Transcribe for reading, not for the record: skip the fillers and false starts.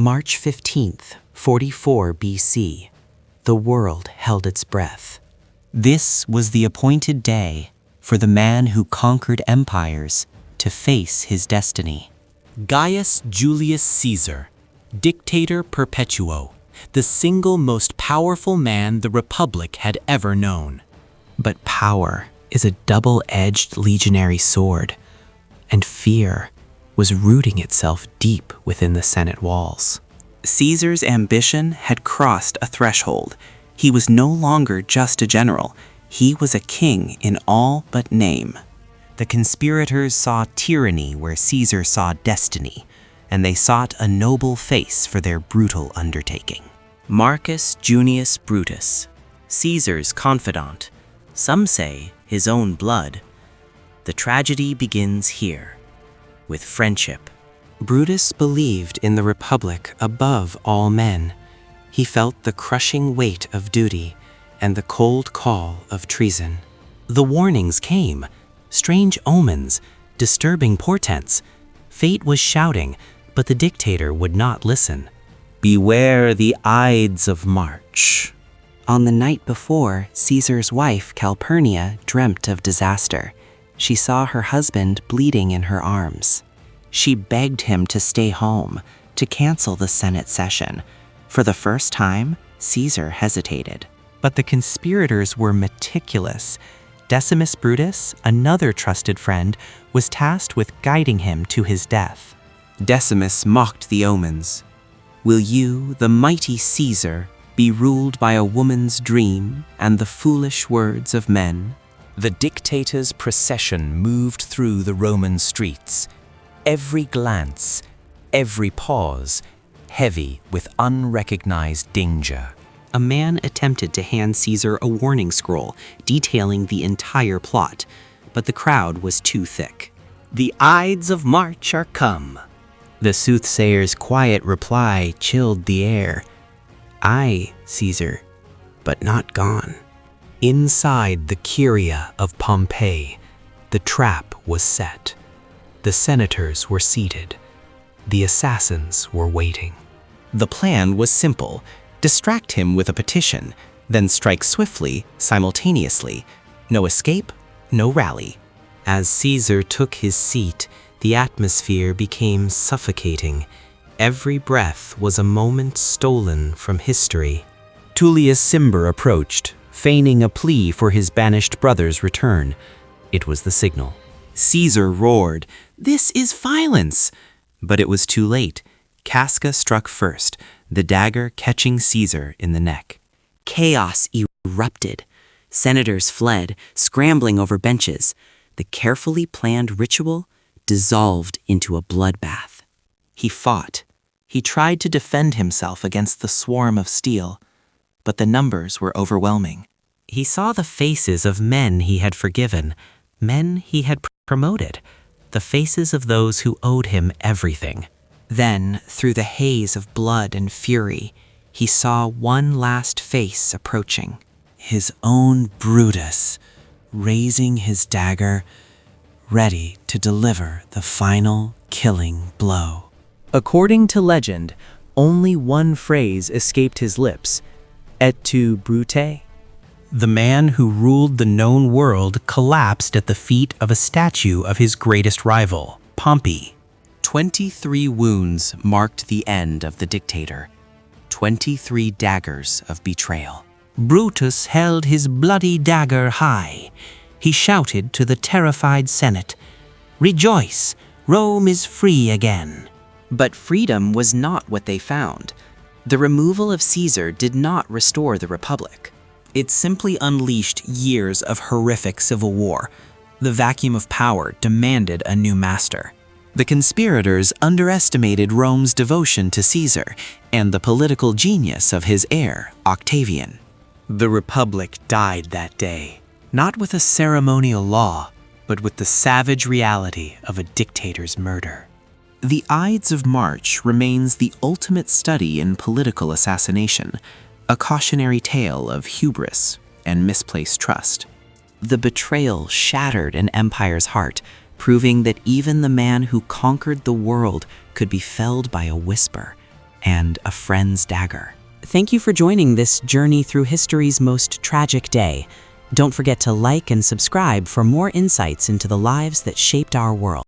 March 15th, 44 BC. The world held its breath. This was the appointed day for the man who conquered empires to face his destiny. Gaius Julius Caesar, Dictator Perpetuo, the single most powerful man the Republic had ever known. But power is a double-edged legionary sword, and fear was rooting itself deep within the Senate walls. Caesar's ambition had crossed a threshold. He was no longer just a general. He was a king in all but name. The conspirators saw tyranny where Caesar saw destiny, and they sought a noble face for their brutal undertaking. Marcus Junius Brutus, Caesar's confidant, some say his own blood. The tragedy begins here, with friendship. Brutus believed in the Republic above all men. He felt the crushing weight of duty and the cold call of treason. The warnings came, strange omens, disturbing portents. Fate was shouting, but the dictator would not listen. Beware the Ides of March. On the night before, Caesar's wife, Calpurnia, dreamt of disaster. She saw her husband bleeding in her arms. She begged him to stay home, to cancel the Senate session. For the first time, Caesar hesitated. But the conspirators were meticulous. Decimus Brutus, another trusted friend, was tasked with guiding him to his death. Decimus mocked the omens. Will you, the mighty Caesar, be ruled by a woman's dream and the foolish words of men? The dictator's procession moved through the Roman streets. Every glance, every pause, heavy with unrecognized danger. A man attempted to hand Caesar a warning scroll detailing the entire plot, but the crowd was too thick. The Ides of March are come. The soothsayer's quiet reply chilled the air. Aye, Caesar, but not gone. Inside the Curia of Pompeii, the trap was set. The senators were seated. The assassins were waiting. The plan was simple. Distract him with a petition, then strike swiftly, simultaneously. No escape, no rally. As Caesar took his seat, the atmosphere became suffocating. Every breath was a moment stolen from history. Tullius Cimber approached, feigning a plea for his banished brother's return. It was the signal. Caesar roared, "This is violence!" But it was too late. Casca struck first, the dagger catching Caesar in the neck. Chaos erupted. Senators fled, scrambling over benches. The carefully planned ritual dissolved into a bloodbath. He fought. He tried to defend himself against the swarm of steel, but the numbers were overwhelming. He saw the faces of men he had forgiven, men he had promoted, the faces of those who owed him everything. Then, through the haze of blood and fury, he saw one last face approaching. His own Brutus, raising his dagger, ready to deliver the final killing blow. According to legend, only one phrase escaped his lips, Et tu, Brute? The man who ruled the known world collapsed at the feet of a statue of his greatest rival, Pompey. 23 wounds marked the end of the dictator. 23 daggers of betrayal. Brutus held his bloody dagger high. He shouted to the terrified Senate, "Rejoice! Rome is free again." But freedom was not what they found. The removal of Caesar did not restore the Republic. It simply unleashed years of horrific civil war. The vacuum of power demanded a new master. The conspirators underestimated Rome's devotion to Caesar and the political genius of his heir, Octavian. The Republic died that day, not with a ceremonial law, but with the savage reality of a dictator's murder. The Ides of March remains the ultimate study in political assassination, a cautionary tale of hubris and misplaced trust. The betrayal shattered an empire's heart, proving that even the man who conquered the world could be felled by a whisper. and a friend's dagger. Thank you for joining this journey through history's most tragic day. Don't forget to like and subscribe for more insights into the lives that shaped our world.